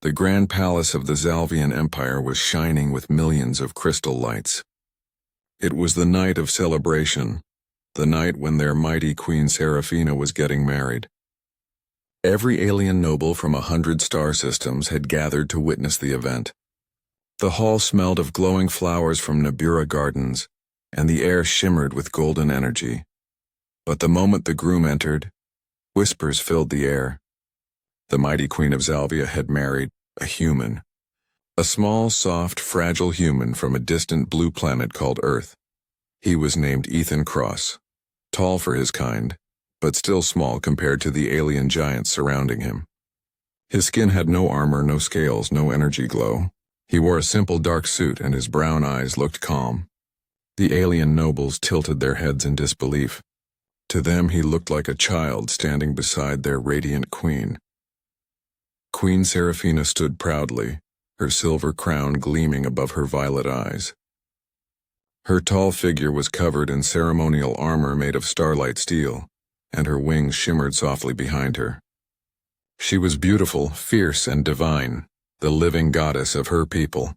The grand palace of the Zalvian Empire was shining with millions of crystal lights. It was the night of celebration, the night when their mighty Queen Seraphina was getting married. Every alien noble from 100 star systems had gathered to witness the event. The hall smelled of glowing flowers from Nibiru gardens, and the air shimmered with golden energy. But the moment the groom entered, whispers filled the air. The mighty Queen of Zalvia had married a human. A small, soft, fragile human from a distant blue planet called Earth. He was named Ethan Cross, tall for his kind, but still small compared to the alien giants surrounding him. His skin had no armor, no scales, no energy glow. He wore a simple dark suit and his brown eyes looked calm. The alien nobles tilted their heads in disbelief. To them he looked like a child standing beside their radiant queen. Queen Seraphina stood proudly, her silver crown gleaming above her violet eyes. Her tall figure was covered in ceremonial armor made of starlight steel, and her wings shimmered softly behind her. She was beautiful, fierce, and divine, the living goddess of her people.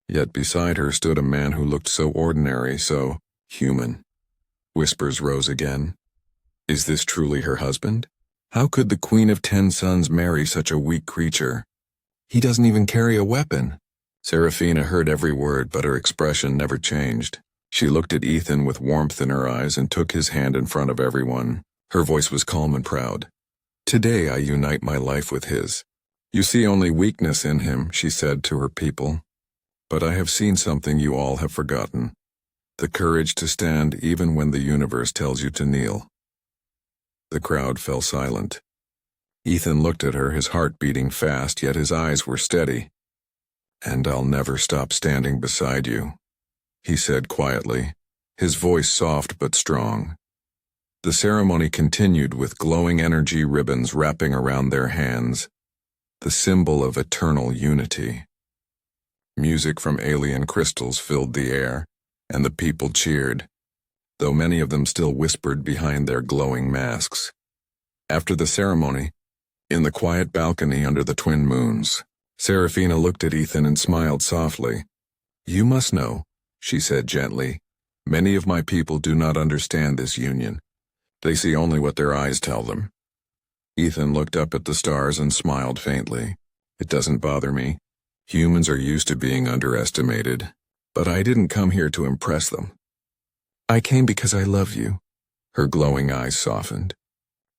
Yet beside her stood a man who looked so ordinary, so human. Whispers rose again. Is this truly her husband? How could the Queen of 10 Sons marry such a weak creature? He doesn't even carry a weapon. Seraphina heard every word, but her expression never changed. She looked at Ethan with warmth in her eyes and took his hand in front of everyone. Her voice was calm and proud. Today I unite my life with his. You see only weakness in him, she said to her people. But I have seen something you all have forgotten. The courage to stand even when the universe tells you to kneel. The crowd fell silent. Ethan looked at her, his heart beating fast, yet his eyes were steady. And I'll never stop standing beside you, he said quietly, his voice soft but strong. The ceremony continued with glowing energy ribbons wrapping around their hands, the symbol of eternal unity. Music from alien crystals filled the air, and the people cheered, though many of them still whispered behind their glowing masks. After the ceremony, in the quiet balcony under the twin moons, Seraphina looked at Ethan and smiled softly. You must know, she said gently, many of my people do not understand this union. They see only what their eyes tell them. Ethan looked up at the stars and smiled faintly. It doesn't bother me. Humans are used to being underestimated, but I didn't come here to impress them. I came because I love you. Her glowing eyes softened.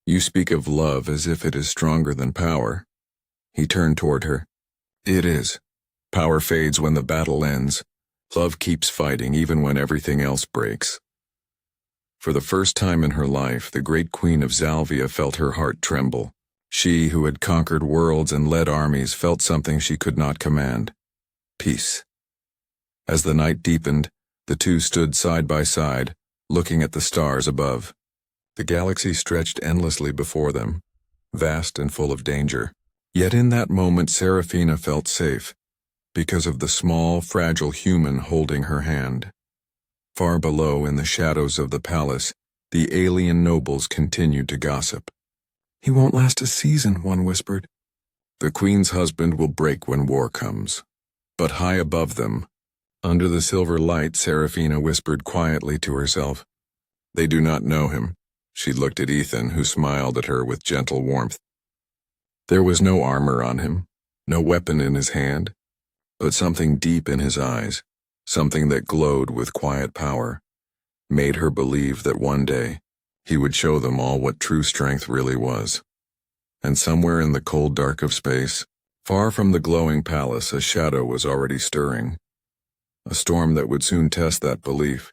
You speak of love as if it is stronger than power. He turned toward her. It is. Power fades when the battle ends. Love keeps fighting even when everything else breaks. For the first time in her life, the great Queen of Zalvia felt her heart tremble. She, who had conquered worlds and led armies, felt something she could not command. Peace. As the night deepened, the two stood side by side, looking at the stars above. The galaxy stretched endlessly before them, vast and full of danger. Yet in that moment Seraphina felt safe, because of the small, fragile human holding her hand. Far below, in the shadows of the palace, the alien nobles continued to gossip. He won't last a season, one whispered. The queen's husband will break when war comes. But high above them, under the silver light, Seraphina whispered quietly to herself. They do not know him. She looked at Ethan, who smiled at her with gentle warmth. There was no armor on him, no weapon in his hand, but something deep in his eyes, something that glowed with quiet power, made her believe that one day he would show them all what true strength really was. And somewhere in the cold dark of space, far from the glowing palace, a shadow was already stirring. A storm that would soon test that belief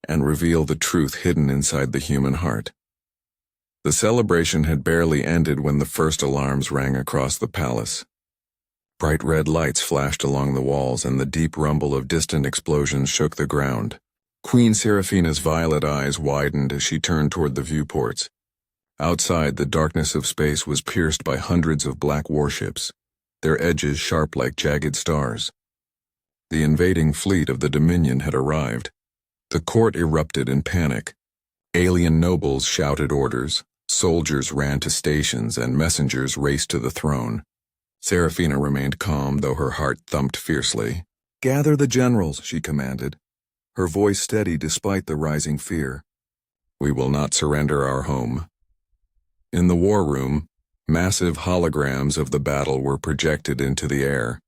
and reveal the truth hidden inside the human heart. The celebration had barely ended when the first alarms rang across the palace. Bright red lights flashed along the walls, and the deep rumble of distant explosions shook the ground. Queen Seraphina's violet eyes widened as she turned toward the viewports. Outside, the darkness of space was pierced by hundreds of black warships, their edges sharp like jagged stars. The invading fleet of the Dominion had arrived. The court erupted in panic. Alien nobles shouted orders, soldiers ran to stations, and messengers raced to the throne. Serafina remained calm, though her heart thumped fiercely. "Gather the generals," she commanded, her voice steady despite the rising fear. "We will not surrender our home." In the war room, massive holograms of the battle were projected into the air.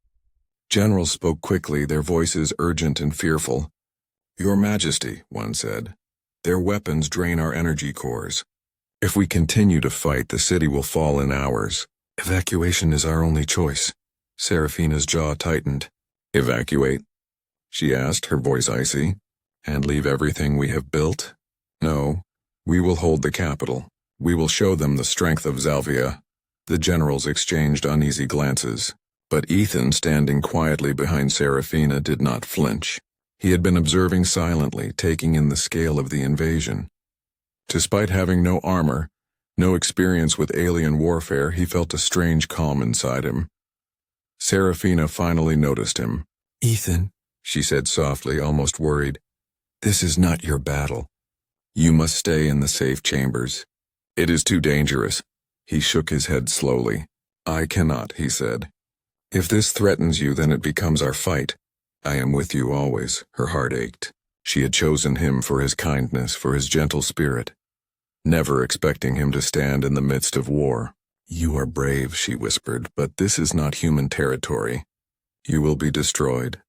Generals spoke quickly, their voices urgent and fearful. "Your Majesty," one said, "their weapons drain our energy cores. If we continue to fight, the city will fall in hours. Evacuation is our only choice." Serafina's jaw tightened. "Evacuate?" she asked, her voice icy. "And leave everything we have built?" "No. We will hold the capital. We will show them the strength of Zalvia." The generals exchanged uneasy glances, but Ethan, standing quietly behind Serafina, did not flinch. He had been observing silently, taking in the scale of the invasion. Despite having no armor, no experience with alien warfare, he felt a strange calm inside him. Serafina finally noticed him. "Ethan," she said softly, almost worried, "this is not your battle. You must stay in the safe chambers." "It is too dangerous." He shook his head slowly. "I cannot," he said. "If this threatens you, then it becomes our fight. I am with you always." Her heart ached. She had chosen him for his kindness, for his gentle spirit, never expecting him to stand in the midst of war. "You are brave," she whispered, "but this is not human territory. You will be destroyed."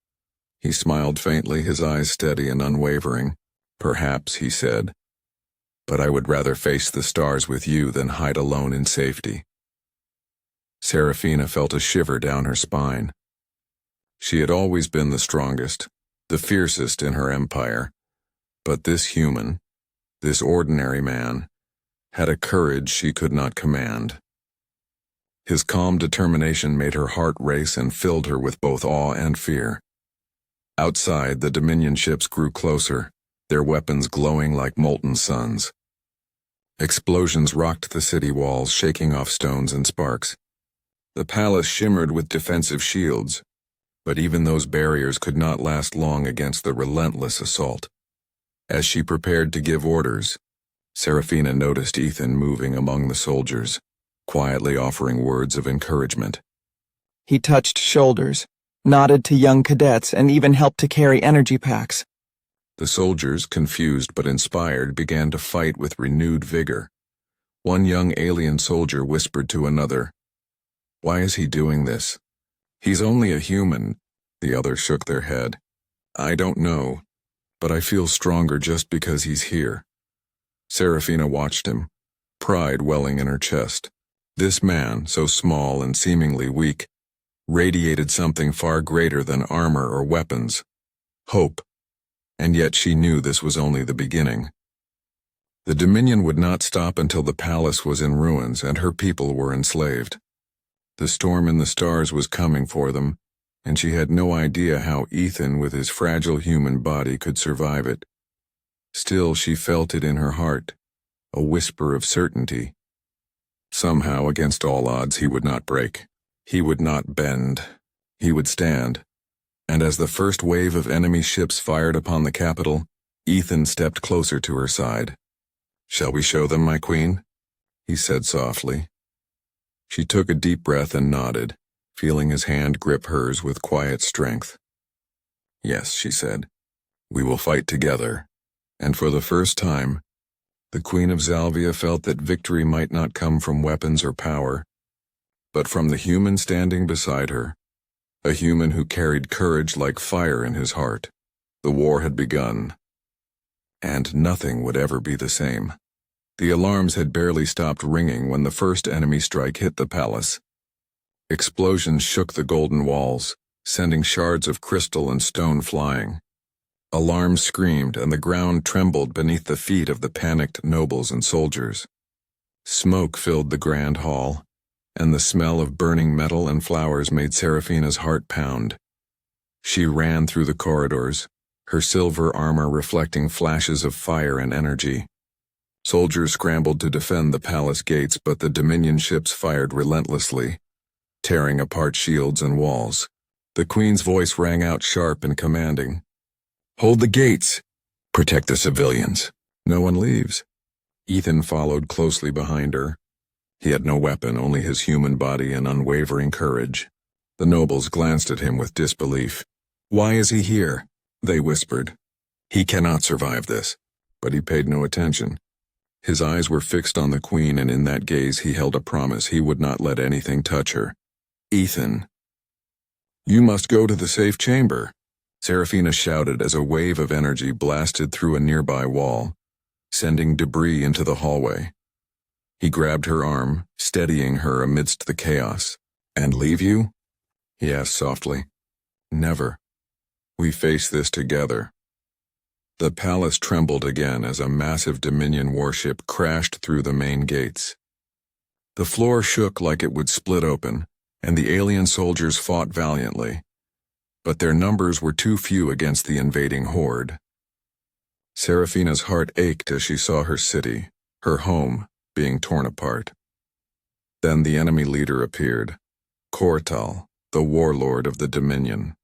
He smiled faintly, his eyes steady and unwavering. "Perhaps," he said, "but I would rather face the stars with you than hide alone in safety." Serafina felt a shiver down her spine. She had always been the strongest, the fiercest in her empire, but this human, this ordinary man, had a courage she could not command. His calm determination made her heart race and filled her with both awe and fear. Outside, the Dominion ships grew closer, their weapons glowing like molten suns. Explosions rocked the city walls, shaking off stones and sparks. The palace shimmered with defensive shields, but even those barriers could not last long against the relentless assault. As she prepared to give orders, Serafina noticed Ethan moving among the soldiers, quietly offering words of encouragement. He touched shoulders, nodded to young cadets, and even helped to carry energy packs. The soldiers, confused but inspired, began to fight with renewed vigor. One young alien soldier whispered to another, "Why is he doing this? He's only a human." The others shook their head. "I don't know, but I feel stronger just because he's here." Serafina watched him, pride welling in her chest. This man, so small and seemingly weak, radiated something far greater than armor or weapons. Hope. And yet she knew this was only the beginning. The Dominion would not stop until the palace was in ruins and her people were enslaved. The storm in the stars was coming for them, and she had no idea how Ethan, with his fragile human body, could survive it. Still, she felt it in her heart, a whisper of certainty. Somehow, against all odds, he would not break. He would not bend. He would stand. And as the first wave of enemy ships fired upon the capital, Ethan stepped closer to her side. "Shall we show them, my queen?" he said softly. She took a deep breath and nodded, feeling his hand grip hers with quiet strength. "Yes," she said, "we will fight together." And for the first time, the Queen of Zalvia felt that victory might not come from weapons or power, but from the human standing beside her, a human who carried courage like fire in his heart. The war had begun, and nothing would ever be the same. The alarms had barely stopped ringing when the first enemy strike hit the palace. Explosions shook the golden walls, sending shards of crystal and stone flying. Alarms screamed, and the ground trembled beneath the feet of the panicked nobles and soldiers. Smoke filled the grand hall, and the smell of burning metal and flowers made Serafina's heart pound. She ran through the corridors, her silver armor reflecting flashes of fire and energy. Soldiers scrambled to defend the palace gates, but the Dominion ships fired relentlessly, tearing apart shields and walls. The Queen's voice rang out sharp and commanding. "Hold the gates! Protect the civilians! No one leaves." Ethan followed closely behind her. He had no weapon, only his human body and unwavering courage. The nobles glanced at him with disbelief. "Why is he here?" they whispered. "He cannot survive this." But he paid no attention. His eyes were fixed on the queen, and in that gaze he held a promise he would not let anything touch her. "Ethan, you must go to the safe chamber," Seraphina shouted as a wave of energy blasted through a nearby wall, sending debris into the hallway. He grabbed her arm, steadying her amidst the chaos. "And leave you?" he asked softly. "Never. We face this together." The palace trembled again as a massive Dominion warship crashed through the main gates. The floor shook like it would split open, and the alien soldiers fought valiantly. But their numbers were too few against the invading horde. Seraphina's heart ached as she saw her city, her home, being torn apart. Then the enemy leader appeared, Kortal, the warlord of the Dominion.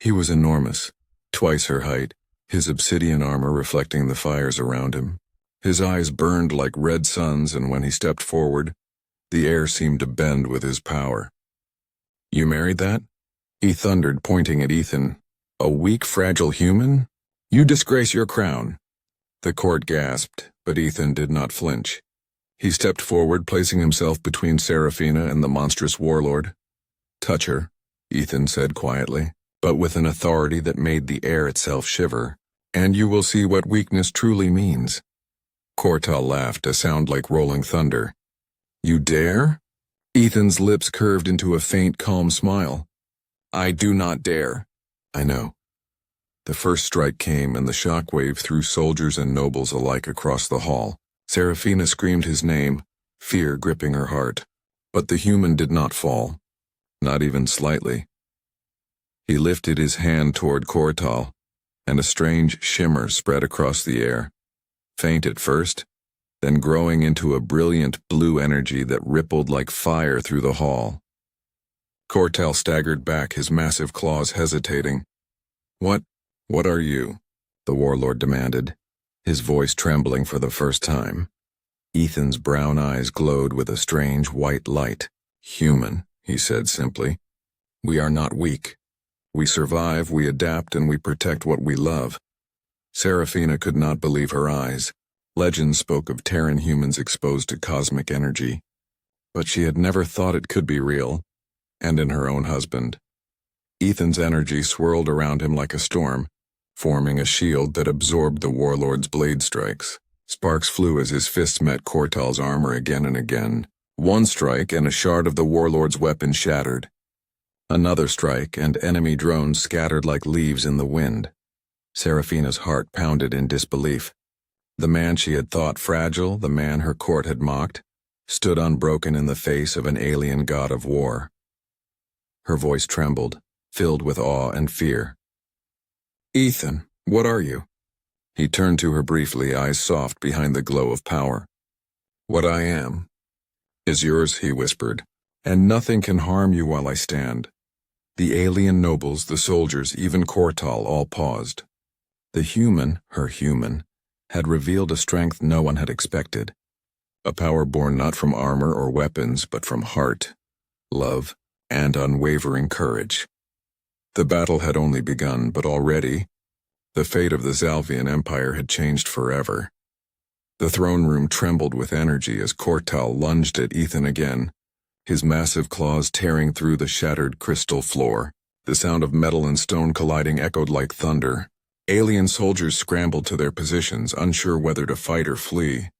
He was enormous, twice her height, his obsidian armor reflecting the fires around him. His eyes burned like red suns, and when he stepped forward, the air seemed to bend with his power. "You married that?" he thundered, pointing at Ethan. "A weak, fragile human? You disgrace your crown." The court gasped, but Ethan did not flinch. He stepped forward, placing himself between Seraphina and the monstrous warlord. "Touch her," Ethan said quietly, but with an authority that made the air itself shiver, "and you will see what weakness truly means." Kortal laughed, a sound like rolling thunder. "You dare?" Ethan's lips curved into a faint, calm smile. "I do not dare." "I know." The first strike came, and the shockwave threw soldiers and nobles alike across the hall. Seraphina screamed his name, fear gripping her heart. But the human did not fall, not even slightly. He lifted his hand toward Kortal, and a strange shimmer spread across the air, faint at first, then growing into a brilliant blue energy that rippled like fire through the hall. Kortal staggered back, his massive claws hesitating. What are you?" the warlord demanded, his voice trembling for the first time. Ethan's brown eyes glowed with a strange white light. "Human," he said simply. "We are not weak. We survive, we adapt, and we protect what we love." Seraphina could not believe her eyes. Legends spoke of Terran humans exposed to cosmic energy, but she had never thought it could be real, and in her own husband. Ethan's energy swirled around him like a storm, forming a shield that absorbed the warlord's blade strikes. Sparks flew as his fists met Kortal's armor again and again. One strike, and a shard of the warlord's weapon shattered. Another strike, and enemy drones scattered like leaves in the wind. Seraphina's heart pounded in disbelief. The man she had thought fragile, the man her court had mocked, stood unbroken in the face of an alien god of war. Her voice trembled, filled with awe and fear. "Ethan, what are you?" He turned to her briefly, eyes soft behind the glow of power. "What I am is yours," he whispered, "and nothing can harm you while I stand." The alien nobles, the soldiers, even Kortal all paused. The human, her human, had revealed a strength no one had expected. A power born not from armor or weapons, but from heart, love, and unwavering courage. The battle had only begun, but already, the fate of the Zalvian Empire had changed forever. The throne room trembled with energy as Kortal lunged at Ethan again, his massive claws tearing through the shattered crystal floor. The sound of metal and stone colliding echoed like thunder. Alien soldiers scrambled to their positions, unsure whether to fight or flee.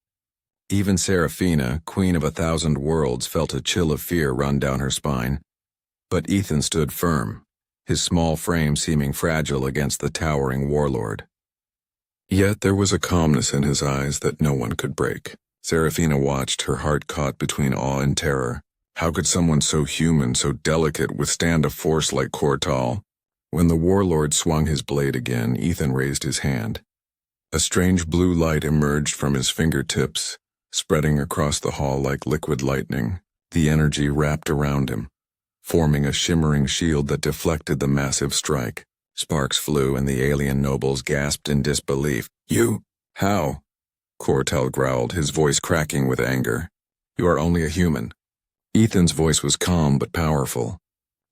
Even Seraphina, queen of 1,000 worlds, felt a chill of fear run down her spine. But Ethan stood firm, his small frame seeming fragile against the towering warlord. Yet there was a calmness in his eyes that no one could break. Seraphina watched, her heart caught between awe and terror. How could someone so human, so delicate, withstand a force like Kortal? When the warlord swung his blade again, Ethan raised his hand. A strange blue light emerged from his fingertips, spreading across the hall like liquid lightning. The energy wrapped around him, forming a shimmering shield that deflected the massive strike. Sparks flew, and the alien nobles gasped in disbelief. "You? How?" Kortal growled, his voice cracking with anger. You are only a human. Ethan's voice was calm but powerful.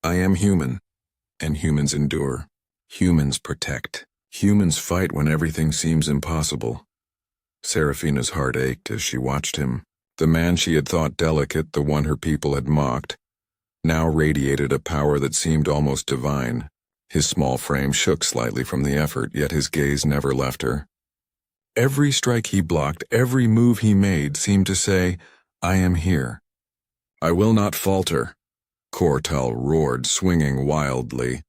I am human, and humans endure. Humans protect. Humans fight when everything seems impossible. Seraphina's heart ached as she watched him. The man she had thought delicate, the one her people had mocked, now radiated a power that seemed almost divine. His small frame shook slightly from the effort, yet his gaze never left her. Every strike he blocked, every move he made seemed to say, I am here. I will not falter. Cortal roared, swinging wildly.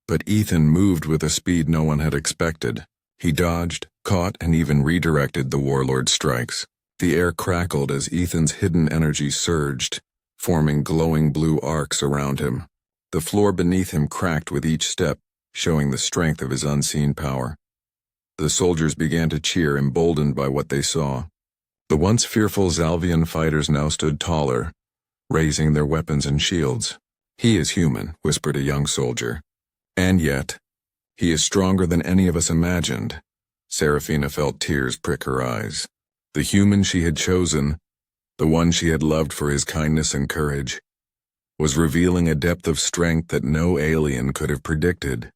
But Ethan moved with a speed no one had expected. He dodged, caught, and even redirected the warlord's strikes. The air crackled as Ethan's hidden energy surged, forming glowing blue arcs around him. The floor beneath him cracked with each step, showing the strength of his unseen power. The soldiers began to cheer, emboldened by what they saw. The once fearful Zalvian fighters now stood taller, raising their weapons and shields. He is human, whispered a young soldier. And yet, he is stronger than any of us imagined. Seraphina felt tears prick her eyes. The human she had chosen, the one she had loved for his kindness and courage, was revealing a depth of strength that no alien could have predicted.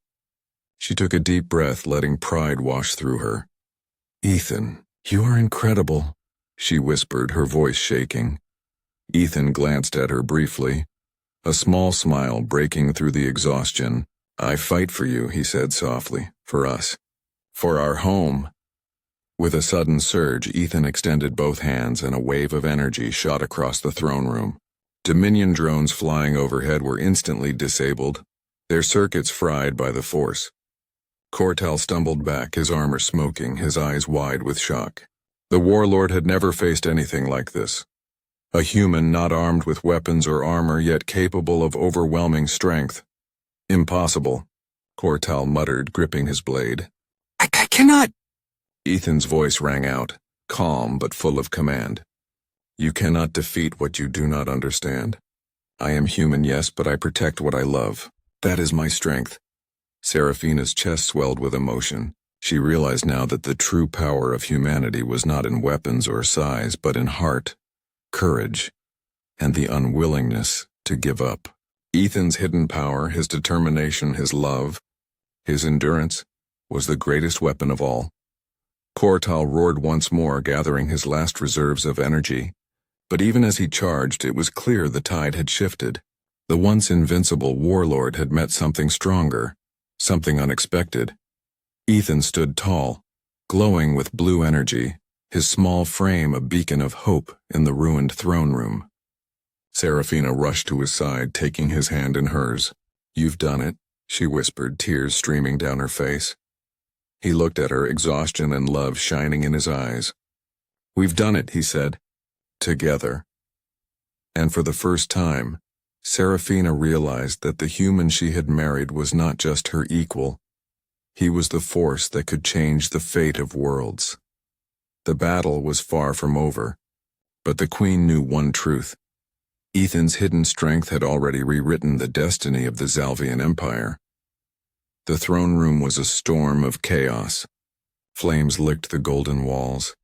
She took a deep breath, letting pride wash through her. Ethan, you are incredible, she whispered, her voice shaking. Ethan glanced at her briefly, a small smile breaking through the exhaustion. I fight for you, he said softly, for us, for our home. With a sudden surge, Ethan extended both hands and a wave of energy shot across the throne room. Dominion drones flying overhead were instantly disabled, their circuits fried by the force. Cortal stumbled back, his armor smoking, his eyes wide with shock. The warlord had never faced anything like this. A human not armed with weapons or armor, yet capable of overwhelming strength. Impossible, Cortal muttered, gripping his blade. I cannot! Ethan's voice rang out, calm but full of command. You cannot defeat what you do not understand. I am human, yes, but I protect what I love. That is my strength. Seraphina's chest swelled with emotion. She realized now that the true power of humanity was not in weapons or size, but in heart, courage, and the unwillingness to give up. Ethan's hidden power, his determination, his love, his endurance, was the greatest weapon of all. Cortal roared once more, gathering his last reserves of energy. But even as he charged, it was clear the tide had shifted. The once invincible warlord had met something stronger, something unexpected. Ethan stood tall, glowing with blue energy, his small frame a beacon of hope in the ruined throne room. Seraphina rushed to his side, taking his hand in hers. You've done it, she whispered, tears streaming down her face. He looked at her, exhaustion and love shining in his eyes. We've done it, he said. Together. And for the first time, Seraphina realized that the human she had married was not just her equal. He was the force that could change the fate of worlds. The battle was far from over, but the Queen knew one truth. Ethan's hidden strength had already rewritten the destiny of the Zalvian Empire. The throne room was a storm of chaos. Flames licked the golden walls.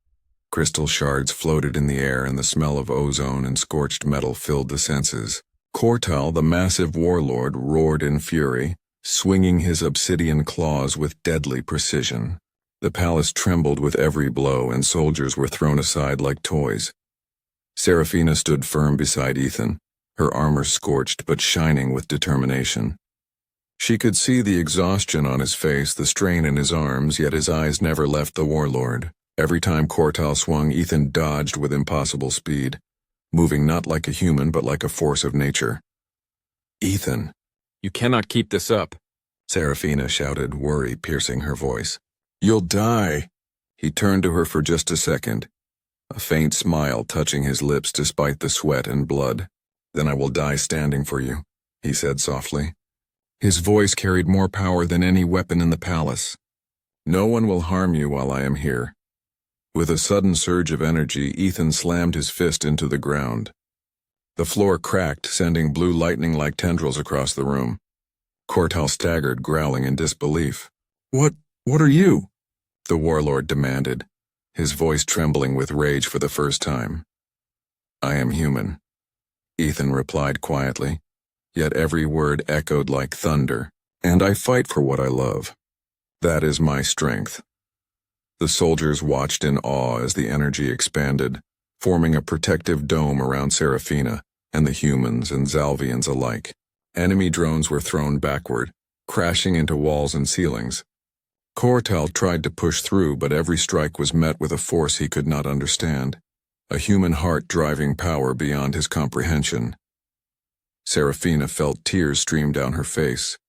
Crystal shards floated in the air, and the smell of ozone and scorched metal filled the senses. Cortal, the massive warlord, roared in fury, swinging his obsidian claws with deadly precision. The palace trembled with every blow, and soldiers were thrown aside like toys. Seraphina stood firm beside Ethan, her armor scorched but shining with determination. She could see the exhaustion on his face, the strain in his arms, yet his eyes never left the warlord. Every time Cortal swung, Ethan dodged with impossible speed, moving not like a human but like a force of nature. Ethan. You cannot keep this up, Seraphina shouted, worry piercing her voice. You'll die. He turned to her for just a second, a faint smile touching his lips despite the sweat and blood. Then I will die standing for you, he said softly. His voice carried more power than any weapon in the palace. No one will harm you while I am here. With a sudden surge of energy, Ethan slammed his fist into the ground. The floor cracked, sending blue lightning-like tendrils across the room. Cortal staggered, growling in disbelief. What are you? The warlord demanded, his voice trembling with rage for the first time. I am human, Ethan replied quietly, yet every word echoed like thunder. And I fight for what I love. That is my strength. The soldiers watched in awe as the energy expanded, forming a protective dome around Serafina and the humans and Zalvians alike. Enemy drones were thrown backward, crashing into walls and ceilings. Kortal tried to push through, but every strike was met with a force he could not understand, a human heart driving power beyond his comprehension. Serafina felt tears stream down her face.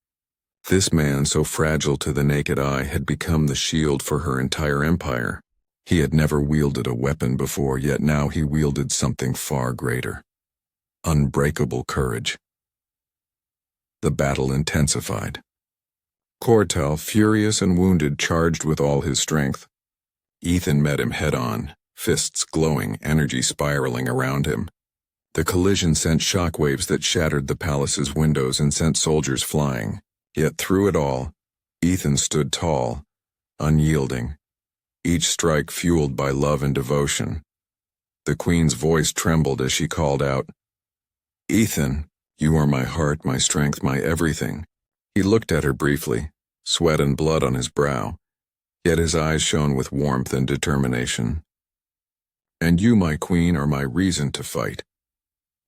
This man, so fragile to the naked eye, had become the shield for her entire empire. He had never wielded a weapon before, yet now he wielded something far greater. Unbreakable courage. The battle intensified. Kortal, furious and wounded, charged with all his strength. Ethan met him head-on, fists glowing, energy spiraling around him. The collision sent shockwaves that shattered the palace's windows and sent soldiers flying. Yet through it all, Ethan stood tall, unyielding, each strike fueled by love and devotion. The Queen's voice trembled as she called out, "Ethan, you are my heart, my strength, my everything." He looked at her briefly, sweat and blood on his brow, yet his eyes shone with warmth and determination. "And you, my Queen, are my reason to fight.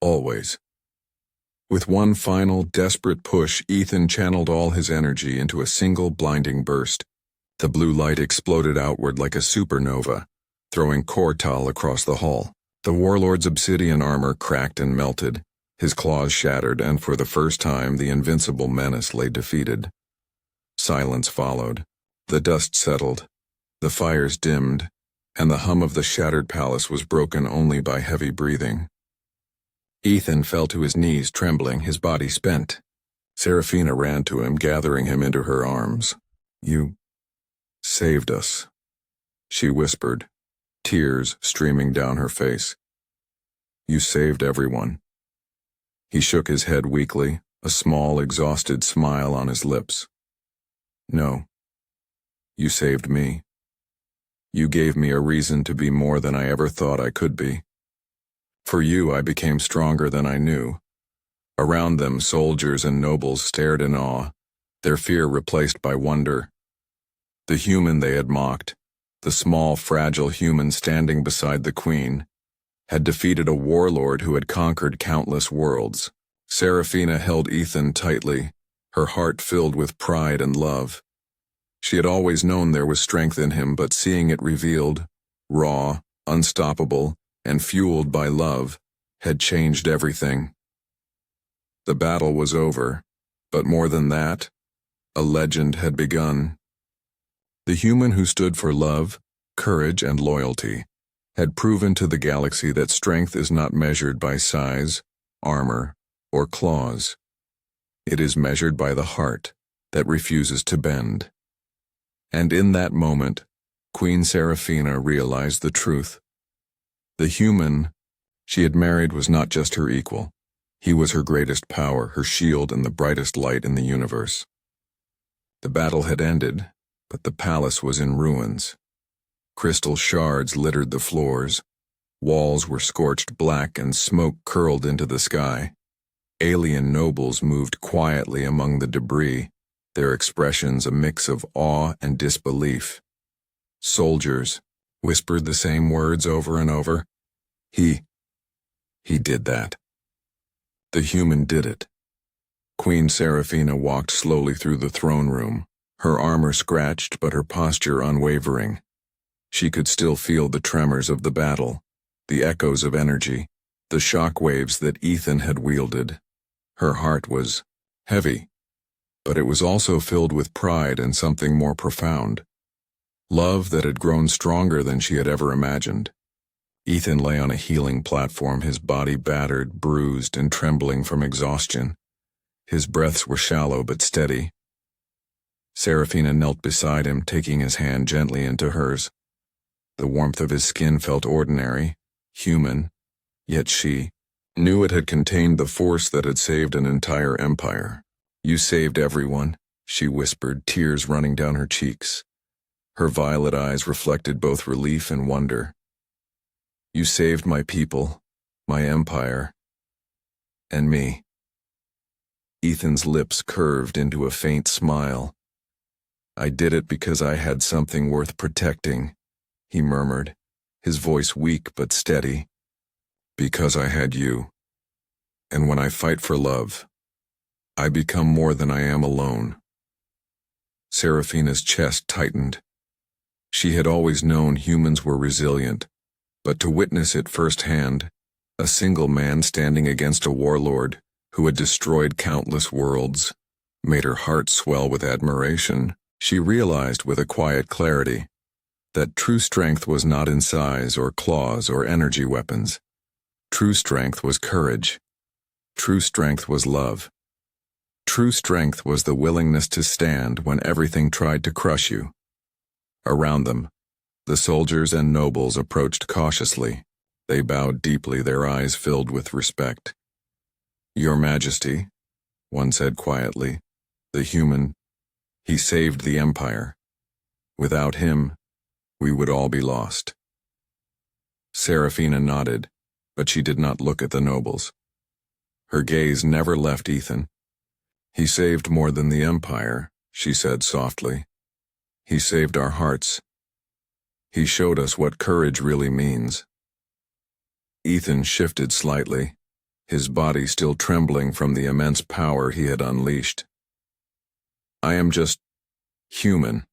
Always." With one final, desperate push, Ethan channeled all his energy into a single blinding burst. The blue light exploded outward like a supernova, throwing Kortal across the hall. The warlord's obsidian armor cracked and melted, his claws shattered, and for the first time the invincible menace lay defeated. Silence followed. The dust settled, the fires dimmed, and the hum of the shattered palace was broken only by heavy breathing. Ethan fell to his knees, trembling, his body spent. Serafina ran to him, gathering him into her arms. "You saved us," she whispered, tears streaming down her face. "You saved everyone." He shook his head weakly, a small, exhausted smile on his lips. "No. You saved me. You gave me a reason to be more than I ever thought I could be. For you, I became stronger than I knew." Around them, soldiers and nobles stared in awe, their fear replaced by wonder. The human they had mocked, the small, fragile human standing beside the Queen, had defeated a warlord who had conquered countless worlds. Serafina held Ethan tightly, her heart filled with pride and love. She had always known there was strength in him, but seeing it revealed, raw, unstoppable, and fueled by love, had changed everything. The battle was over, but more than that, a legend had begun. The human who stood for love, courage, and loyalty had proven to the galaxy that strength is not measured by size, armor, or claws. It is measured by the heart that refuses to bend. And in that moment, Queen Serafina realized the truth. The human she had married was not just her equal. He was her greatest power, her shield, and the brightest light in the universe. The battle had ended, but the palace was in ruins. Crystal shards littered the floors. Walls were scorched black and smoke curled into the sky. Alien nobles moved quietly among the debris, their expressions a mix of awe and disbelief. Soldiers whispered the same words over and over. He did that. The human did it. Queen Serafina walked slowly through the throne room, her armor scratched but her posture unwavering. She could still feel the tremors of the battle, the echoes of energy, the shock waves that Ethan had wielded. Her heart was heavy, but it was also filled with pride and something more profound. Love that had grown stronger than she had ever imagined. Ethan lay on a healing platform, his body battered, bruised, and trembling from exhaustion. His breaths were shallow but steady. Serafina knelt beside him, taking his hand gently into hers. The warmth of his skin felt ordinary, human, yet she knew it had contained the force that had saved an entire empire. "You saved everyone," she whispered, tears running down her cheeks. Her violet eyes reflected both relief and wonder. "You saved my people, my empire, and me. Ethan's lips curved into a faint smile. I did it because I had something worth protecting, he murmured, his voice weak but steady. Because I had you. And when I fight for love, I become more than I am alone. Serafina's chest tightened. She had always known humans were resilient, but to witness it firsthand, a single man standing against a warlord who had destroyed countless worlds, made her heart swell with admiration. She realized with a quiet clarity that true strength was not in size or claws or energy weapons. True strength was courage. True strength was love. True strength was the willingness to stand when everything tried to crush you. Around them, the soldiers and nobles approached cautiously. They bowed deeply, their eyes filled with respect. Your Majesty, one said quietly, the human, he saved the Empire. Without him, we would all be lost. Serafina nodded, but she did not look at the nobles. Her gaze never left Ethan. He saved more than the Empire, she said softly. He saved our hearts. He showed us what courage really means. Ethan shifted slightly, his body still trembling from the immense power he had unleashed. I am just human,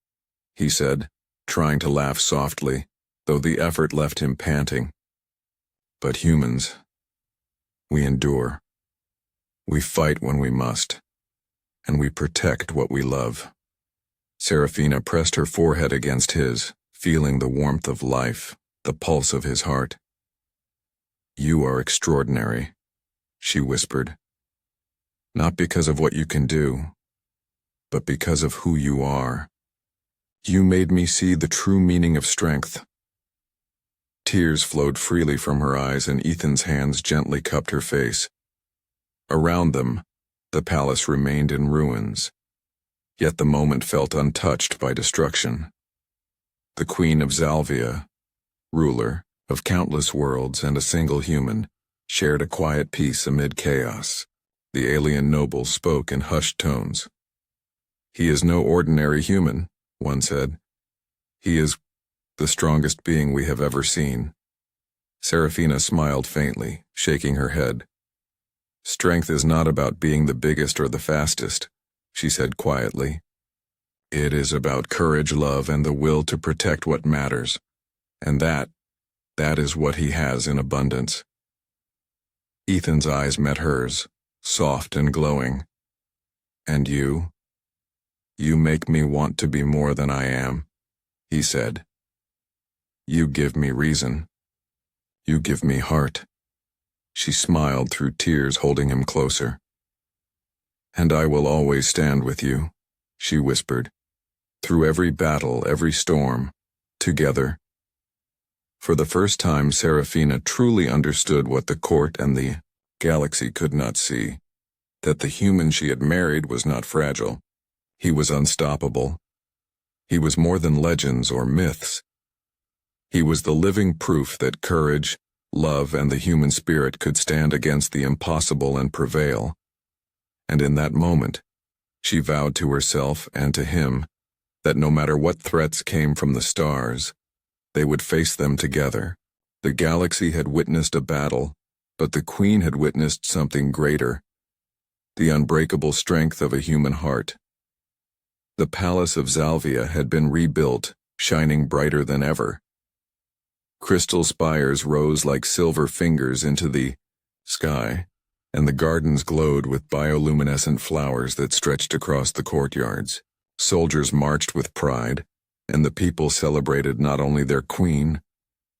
he said, trying to laugh softly, though the effort left him panting. But humans, we endure. We fight when we must, and we protect what we love. Serafina pressed her forehead against his, feeling the warmth of life, the pulse of his heart. You are extraordinary, she whispered. Not because of what you can do, but because of who you are. You made me see the true meaning of strength. Tears flowed freely from her eyes, and Ethan's hands gently cupped her face. Around them, the palace remained in ruins, yet the moment felt untouched by destruction. The Queen of Zalvia, ruler of countless worlds and a single human, shared a quiet peace amid chaos. The alien noble spoke in hushed tones. He is no ordinary human, one said. He is the strongest being we have ever seen. Serafina smiled faintly, shaking her head. Strength is not about being the biggest or the fastest, she said quietly. It is about courage, love, and the will to protect what matters. And that is what he has in abundance. Ethan's eyes met hers, soft and glowing. And you? You make me want to be more than I am, he said. You give me reason. You give me heart. She smiled through tears, holding him closer. And I will always stand with you, she whispered. Through every battle, every storm, together. For the first time, Serafina truly understood what the court and the galaxy could not see, that the human she had married was not fragile. He was unstoppable. He was more than legends or myths. He was the living proof that courage, love, and the human spirit could stand against the impossible and prevail. And in that moment, she vowed to herself and to him that no matter what threats came from the stars, they would face them together. The galaxy had witnessed a battle, but the Queen had witnessed something greater, the unbreakable strength of a human heart. The palace of Zalvia had been rebuilt, shining brighter than ever. Crystal spires rose like silver fingers into the sky, and the gardens glowed with bioluminescent flowers that stretched across the courtyards. Soldiers marched with pride, and the people celebrated not only their queen,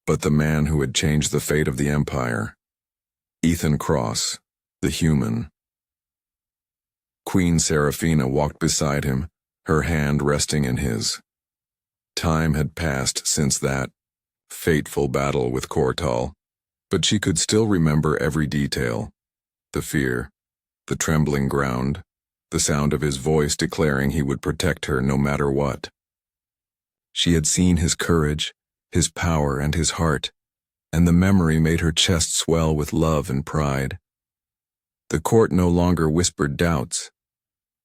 but the man who had changed the fate of the empire. Ethan Cross, the human. Queen Serafina walked beside him, her hand resting in his. Time had passed since that fateful battle with Kortal, but she could still remember every detail. The fear, the trembling ground, the sound of his voice declaring he would protect her no matter what. She had seen his courage, his power, and his heart, and the memory made her chest swell with love and pride. The court no longer whispered doubts.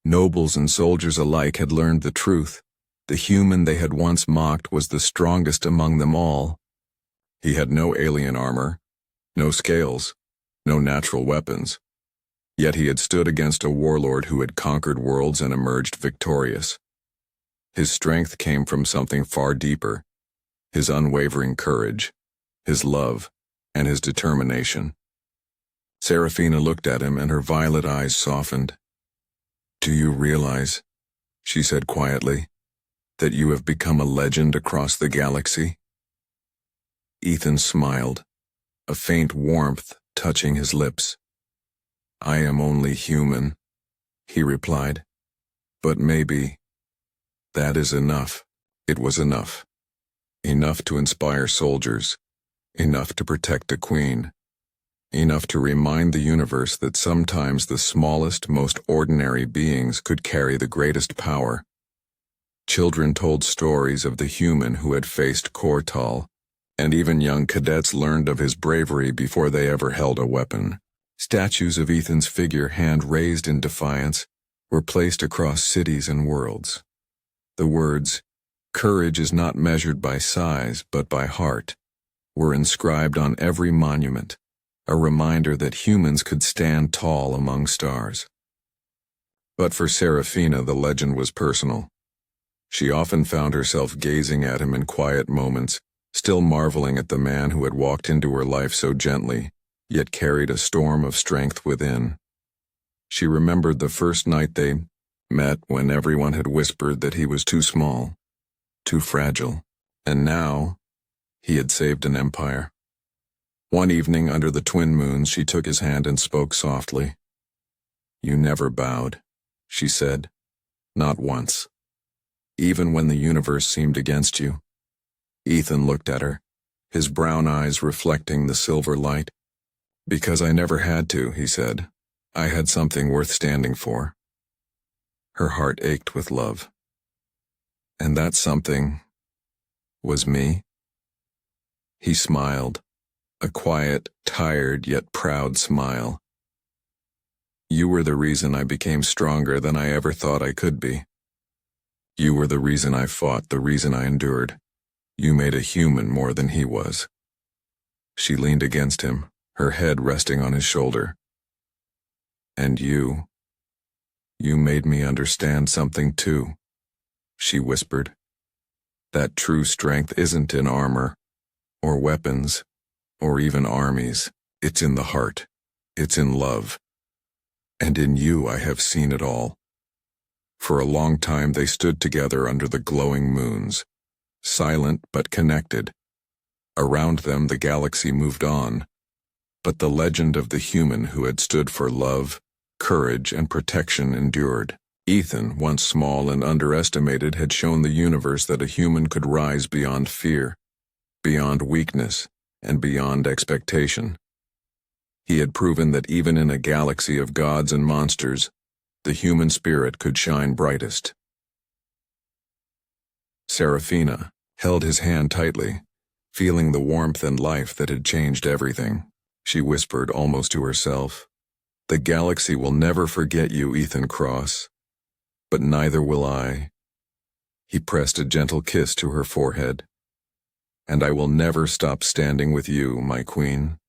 Nobles and soldiers alike had learned the truth. The human they had once mocked was the strongest among them all. He had no alien armor, no scales, no natural weapons. Yet he had stood against a warlord who had conquered worlds and emerged victorious. His strength came from something far deeper, his unwavering courage, his love, and his determination. Seraphina looked at him and her violet eyes softened. "Do you realize," she said quietly, "that you have become a legend across the galaxy?" Ethan smiled, a faint warmth touching his lips. "I am only human," he replied. "But maybe that is enough." It was enough. Enough to inspire soldiers. Enough to protect a queen. Enough to remind the universe that sometimes the smallest, most ordinary beings could carry the greatest power. Children told stories of the human who had faced Kortal, and even young cadets learned of his bravery before they ever held a weapon. Statues of Ethan's figure, hand raised in defiance, were placed across cities and worlds. The words, "Courage is not measured by size, but by heart," were inscribed on every monument, a reminder that humans could stand tall among stars. But for Seraphina, the legend was personal. She often found herself gazing at him in quiet moments, still marveling at the man who had walked into her life so gently, yet carried a storm of strength within. She remembered the first night they met, when everyone had whispered that he was too small, too fragile, and now he had saved an empire. One evening under the twin moons, she took his hand and spoke softly. "You never bowed," she said, "not once. Even when the universe seemed against you." Ethan looked at her, his brown eyes reflecting the silver light. "Because I never had to," he said. "I had something worth standing for." Her heart ached with love. "And that something was me?" He smiled, a quiet, tired yet proud smile. "You were the reason I became stronger than I ever thought I could be. You were the reason I fought, the reason I endured. You made a human more than he was." She leaned against him, her head resting on his shoulder. "And you made me understand something too," she whispered. "That true strength isn't in armor, or weapons, or even armies. It's in the heart. It's in love. And in you I have seen it all." For a long time they stood together under the glowing moons, silent but connected. Around them the galaxy moved on, but the legend of the human who had stood for love, courage, and protection endured. Ethan, once small and underestimated, had shown the universe that a human could rise beyond fear, beyond weakness, and beyond expectation. He had proven that even in a galaxy of gods and monsters, the human spirit could shine brightest. Seraphina held his hand tightly, feeling the warmth and life that had changed everything. She whispered almost to herself, "The galaxy will never forget you, Ethan Cross, but neither will I." He pressed a gentle kiss to her forehead. "And I will never stop standing with you, my queen.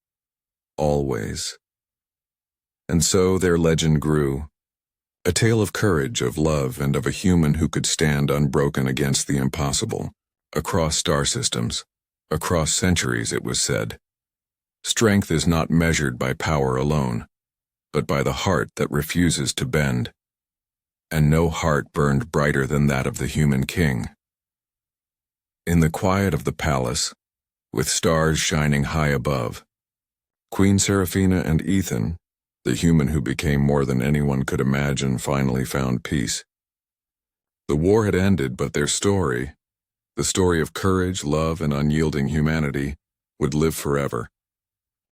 Always." And so their legend grew, a tale of courage, of love, and of a human who could stand unbroken against the impossible, across star systems, across centuries, it was said. Strength is not measured by power alone, but by the heart that refuses to bend. And no heart burned brighter than that of the human king. In the quiet of the palace, with stars shining high above, Queen Seraphina and Ethan, the human who became more than anyone could imagine, finally found peace. The war had ended, but their story, the story of courage, love, and unyielding humanity, would live forever.